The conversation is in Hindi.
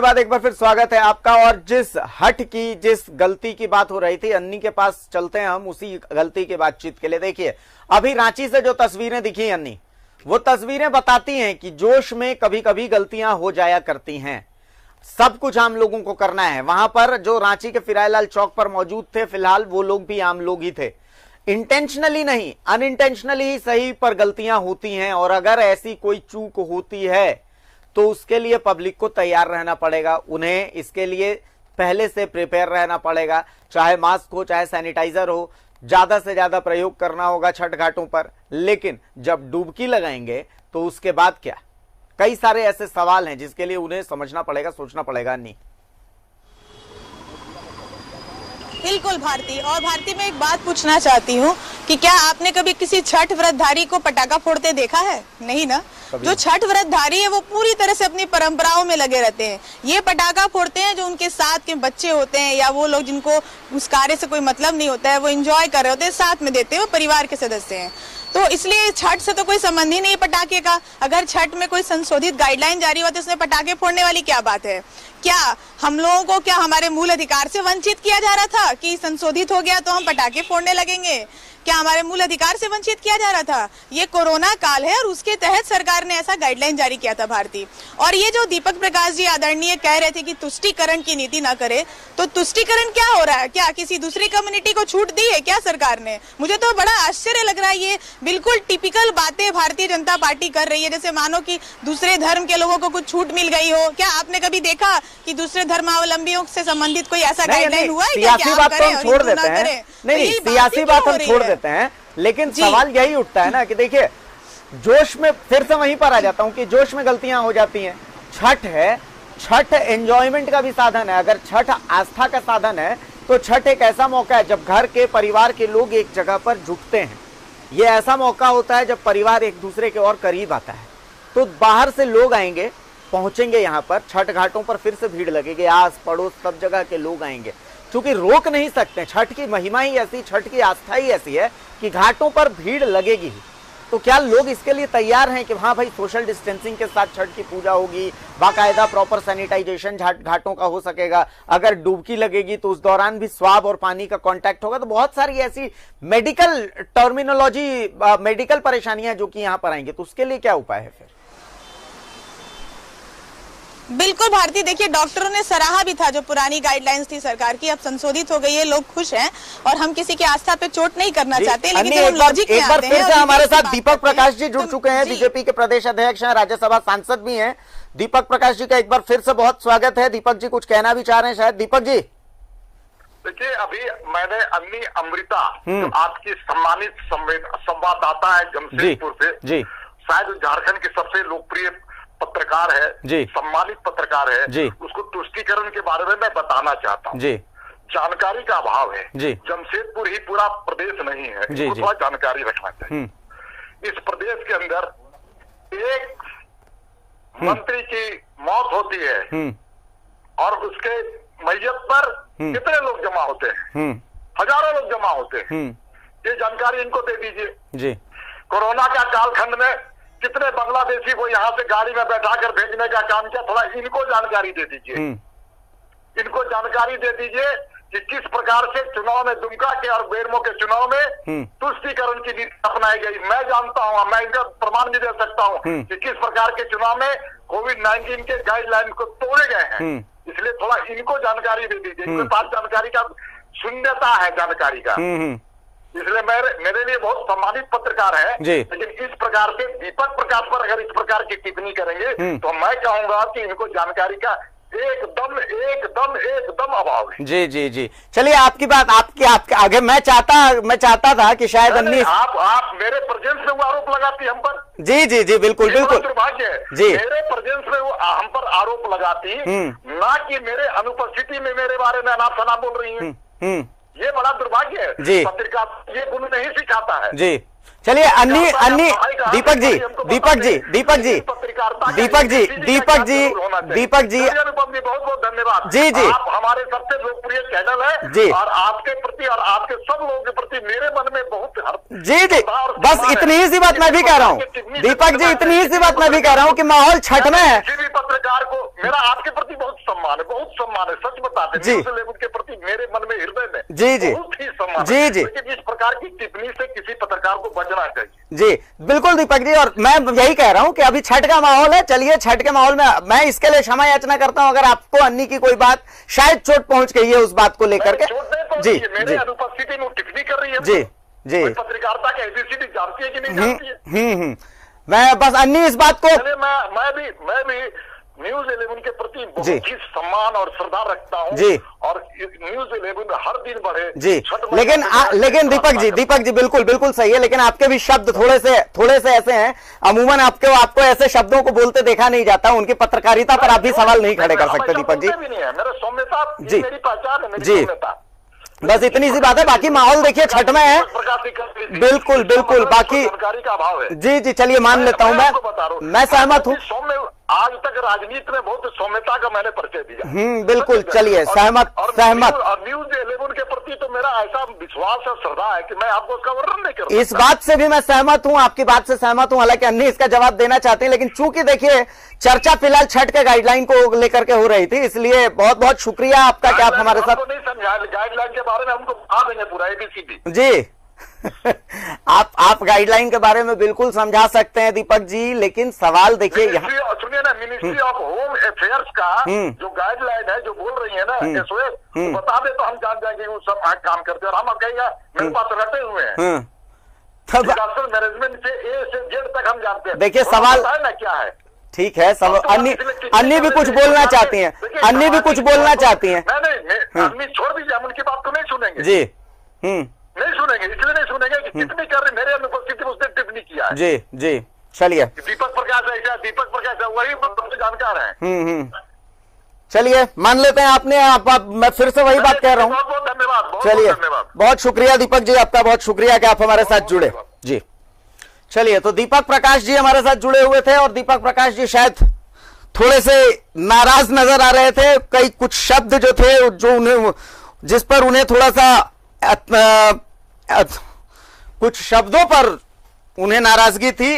के बाद एक बार फिर स्वागत है आपका। और जिस हट की, जिस गलती की बात हो रही थी, अन्नी के पास चलते हैं हम उसी गलती की बातचीत के लिए। देखिए, अभी रांची से जो तस्वीरें दिखी अन्नी, वो तस्वीरें बताती हैं कि जोश में कभी कभी गलतियां हो जाया करती हैं। सब कुछ आम लोगों को करना है। वहां पर जो रांची के फिरायलाल चौक पर मौजूद थे, फिलहाल वो लोग भी आम लोग ही थे। इंटेंशनली नहीं, अनइंटेंशनली ही सही, पर गलतियां होती हैं। और अगर ऐसी कोई चूक होती है तो उसके लिए पब्लिक को तैयार रहना पड़ेगा। उन्हें इसके लिए पहले से प्रिपेयर रहना पड़ेगा। चाहे मास्क हो, चाहे सैनिटाइजर हो, ज्यादा से ज्यादा प्रयोग करना होगा छठ घाटों पर। लेकिन जब डुबकी लगाएंगे तो उसके बाद क्या? कई सारे ऐसे सवाल हैं जिसके लिए उन्हें समझना पड़ेगा, सोचना पड़ेगा। नहीं, बिल्कुल भारती। और भारती, मैं एक बात पूछना चाहती हूँ कि क्या आपने कभी किसी छठ व्रतधारी को पटाखा फोड़ते देखा है? नहीं ना। जो छठ व्रतधारी है वो पूरी तरह से अपनी परंपराओं में लगे रहते हैं। ये पटाखा फोड़ते हैं जो उनके साथ के बच्चे होते हैं या वो लोग जिनको उस कार्य से कोई मतलब नहीं होता है, वो एंजॉय कर रहे होते हैं, साथ में देते हैं, वो परिवार के सदस्य हैं। तो इसलिए छठ से तो कोई संबंध ही नहीं है पटाखे का। अगर छठ में कोई संशोधित गाइडलाइन जारी हुआ तो इसमें पटाखे फोड़ने वाली क्या बात है? क्या हम लोगों को क्या हमारे मूल अधिकार से वंचित किया जा रहा था कि संशोधित हो गया तो हम पटाखे फोड़ने लगेंगे? क्या हमारे मूल अधिकार से वंचित किया जा रहा था? ये कोरोना काल है और उसके तहत सरकार ने ऐसा गाइडलाइन जारी किया था भारती। और ये जो दीपक प्रकाश जी आदरणीय कह रहे थे कि तुष्टीकरण की नीति ना करे, तो तुष्टीकरण क्या हो रहा है? क्या किसी दूसरी कम्युनिटी को छूट दी है क्या सरकार ने? मुझे तो बड़ा आश्चर्य लग रहा है। ये बिल्कुल टिपिकल बातें भारतीय जनता पार्टी कर रही है, जैसे मानो कि दूसरे धर्म के लोगों को कुछ छूट मिल गई हो। क्या आपने कभी देखा कि दूसरे धर्मावलंबियों से संबंधित कोई ऐसा गाइडलाइन हुआ है? सियासी बात तो हम छोड़ देते हैं। नहीं, सियासी बात हम छोड़ देते हैं, लेकिन सवाल यही उठता है ना कि देखिए, जोश में फिर से वहीं पर आ जाता हूं कि जोश में गलतियां हो जाती हैं। छठ है, छठ एंजॉयमेंट का भी साधन है। अगर छठ आस्था का साधन है तो छठ एक ऐसा मौका है जब घर के, परिवार के लोग एक जगह पर जुटते हैं। ये ऐसा मौका होता है जब परिवार एक दूसरे के और करीब आता है। तो बाहर से लोग आएंगे, पहुंचेंगे यहाँ पर, छठ घाटों पर फिर से भीड़ लगेगी, आस पड़ोस सब जगह के लोग आएंगे। क्योंकि रोक नहीं सकते, छठ की महिमा ही ऐसी, छठ की आस्था ही ऐसी है कि घाटों पर भीड़ लगेगी ही। तो क्या लोग इसके लिए तैयार हैं कि हाँ भाई, सोशल डिस्टेंसिंग के साथ छठ की पूजा होगी, बाकायदा प्रॉपर सैनिटाइजेशन घाटों का हो सकेगा, अगर डुबकी लगेगी तो उस दौरान भी स्वाब और पानी का कांटेक्ट होगा। तो बहुत सारी ऐसी मेडिकल टर्मिनोलॉजी, मेडिकल परेशानियां जो कि यहाँ पर आएंगी, तो उसके लिए क्या उपाय है फिर? बिल्कुल भारती, देखिए डॉक्टरों ने सराहा भी था जो पुरानी गाइडलाइंस थी सरकार की, अब संशोधित हो गई है, लोग खुश हैं। और हम किसी की आस्था पे चोट नहीं करना चाहते, लेकिन जब हम लॉजिक में आते हैं। फिर से हमारे साथ दीपक प्रकाश जी जुड़ चुके हैं, बीजेपी के प्रदेश अध्यक्ष हैं, राज्यसभा सांसद भी हैं। दीपक प्रकाश जी का एक बार फिर से बहुत स्वागत है। दीपक जी कुछ कहना भी चाह रहे हैं शायद। दीपक जी, देखिए, अभी मैंने अन्नी अमृता, जो आपकी सम्मानित संवाददाता है जमशेदपुर से, शायद झारखंड के सबसे लोकप्रिय पत्रकार है, सम्मानित पत्रकार है, उसको तुष्टीकरण के बारे में मैं बताना चाहता हूँ। जानकारी का अभाव है। जमशेदपुर ही पूरा प्रदेश नहीं है, इसको थोड़ा जानकारी रखना चाहिए। इस प्रदेश के अंदर एक मंत्री की मौत होती है और उसके मैयत पर कितने लोग जमा होते हैं? हजारों लोग जमा होते हैं। ये जानकारी इनको दे दीजिए। कोरोना का कालखंड में कितने बांग्लादेशी को यहाँ से गाड़ी में बैठाकर भेजने का काम किया, थोड़ा इनको जानकारी दे दीजिए। इनको जानकारी दे दीजिए कि किस प्रकार से चुनाव में, दुमका के और बेरमो के चुनाव में तुष्टीकरण की नीति अपनाई गई। मैं जानता हूँ, मैं इनका प्रमाण भी दे सकता हूँ कि किस प्रकार के चुनाव में कोविड-19 के गाइडलाइन को तोड़े गए हैं। इसलिए थोड़ा इनको जानकारी दे दीजिए। इनके पास जानकारी का शून्यता है, जानकारी का। इसलिए मेरे लिए बहुत सम्मानित पत्रकार है, लेकिन इस प्रकार से दीपक प्रकाश पर अगर इस प्रकार की टिप्पणी करेंगे तो मैं कहूंगा कि इनको जानकारी का एकदम अभाव है। जी। चलिए, आपकी बात आपके आगे मैं चाहता था कि शायद अन्नी आप मेरे प्रेजेंस में वो आरोप लगाती हम पर। जी, बिल्कुल दुर्भाग्य है। मेरे प्रेजेंस में वो हम पर आरोप लगाती, ना कि मेरे अनुपस्थिति में मेरे बारे में अनाप शनाप बोल रही है। ये बड़ा दुर्भाग्य है। पत्रिका ये गुण नहीं सिखाता है। जी, चलिए अन्नी दीपक जी बहुत बहुत धन्यवाद। जी आप हमारे सबसे लोकप्रिय चैनल है जी, और आपके प्रति और आपके सब लोगों के प्रति मेरे मन में बहुत जी बस इतनी ही सी बात मैं भी कह रहा हूँ दीपक जी, इतनी ही सी बात मैं भी कह रहा हूँ कि माहौल छठ में है। किसी भी पत्रकार को मेरा आपके प्रति बहुत बताते हैं। न्यूज़ 11 के प्रति मेरे मन में, हृदय में जी बहुत ही सम्मान, जी जी, लेकिन इस प्रकार की टिप्पणी से किसी पत्रकार को बचना चाहिए। जी बिल्कुल दीपक जी, और मैं यही कह रहा हूं कि अभी छठ का माहौल है। चलिए छठ के माहौल में मैं इसके लिए क्षमा याचना करता हूं अगर आपको अन्नी की कोई बात शायद चोट पहुंच गई है उस बात को लेकर के। जी मेरे अनुपस्थिति में टिप्पणी कर रही है। जी जी, पत्रकारिता की हैसियत जानती है कि नहीं जानती है? मैं बस अन्नी इस बात को, मैं भी न्यूज़ 11 के प्रति बहुत ही सम्मान और श्रद्धा रखता हूं जी, और न्यूज़ 11 हर दिन बढ़े जी। लेकिन दीपक जी बिल्कुल बिल्कुल सही है, लेकिन आपके भी शब्द थोड़े से ऐसे हैं, अमूमन आपको ऐसे शब्दों को बोलते देखा नहीं जाता। उनकी पत्रकारिता पर आप भी सवाल नहीं खड़े कर सकते दीपक जी। मेरा सौम्यता जी, मेरी पहचान है, मेरी सौम्यता। बस इतनी सी बात है, बाकी माहौल देखिए छठ में है। बिल्कुल बिल्कुल, बाकी जानकारी का अभाव है। जी जी, चलिए मान लेता हूं, मैं सहमत हूं। आज तक राजनीति में बहुत सौम्यता का मैंने परिचय दिया। बिल्कुल, चलिए सहमत। और न्यूज़ 11 के प्रति तो मेरा ऐसा विश्वास और श्रद्धा है कि मैं आपको उसका वर्णन नहीं करूंगा। इस बात से भी मैं सहमत हूं, आपकी बात से सहमत हूं। हालांकि अन्नी इसका जवाब देना चाहते हैं, लेकिन चूंकि देखिए चर्चा फिलहाल छठ के गाइडलाइन को लेकर के हो रही थी, इसलिए बहुत बहुत शुक्रिया आपका कि आप हमारे साथ नहीं समझा। गाइडलाइन के बारे में हमको बता देंगे पूरा ABCD जी। आप गाइडलाइन के बारे में बिल्कुल समझा सकते हैं दीपक जी, लेकिन सवाल देखिए यहाँ सुनिए ना, मिनिस्ट्री ऑफ होम अफेयर्स का जो गाइडलाइन है, जो बोल रही है ना SOS, बता दे तो हम जान जाएंगे वो सब काम करते हैं। और हम कहेंगे मेरे पास रटे हुए हैं डिजास्टर मैनेजमेंट से A से Z तक हम जानते हैं। देखिए सवाल है ना क्या है, ठीक है सब। अन्नी भी कुछ बोलना चाहती हैं, अन्नी भी कुछ बोलना चाहती हैं। नहीं अन्नी छोड़ दीजिए, हम उनकी बात को नहीं सुनेंगे जी। नहीं सुनेंगे, इसलिए नहीं सुनेंगे कि टिप्पणी कर रहे, मेरे अनुपस्थिति में उसने टिप्पणी किया है। जी जी, चलिए दीपक प्रकाश ऐसा, दीपक प्रकाश वही जानकार है। चलिए मान लेते हैं आपने, मैं फिर से वही बात कह रहा हूँ। बहुत बहुत धन्यवाद। चलिए धन्यवाद, बहुत शुक्रिया दीपक जी, आपका बहुत शुक्रिया कि आप हमारे साथ जुड़े। जी चलिए, तो दीपक प्रकाश जी हमारे साथ जुड़े हुए थे, और दीपक प्रकाश जी शायद थोड़े से नाराज नजर आ रहे थे। कई कुछ शब्द जो थे जो उन्हें, जिस पर उन्हें थोड़ा सा कुछ शब्दों पर उन्हें नाराजगी थी।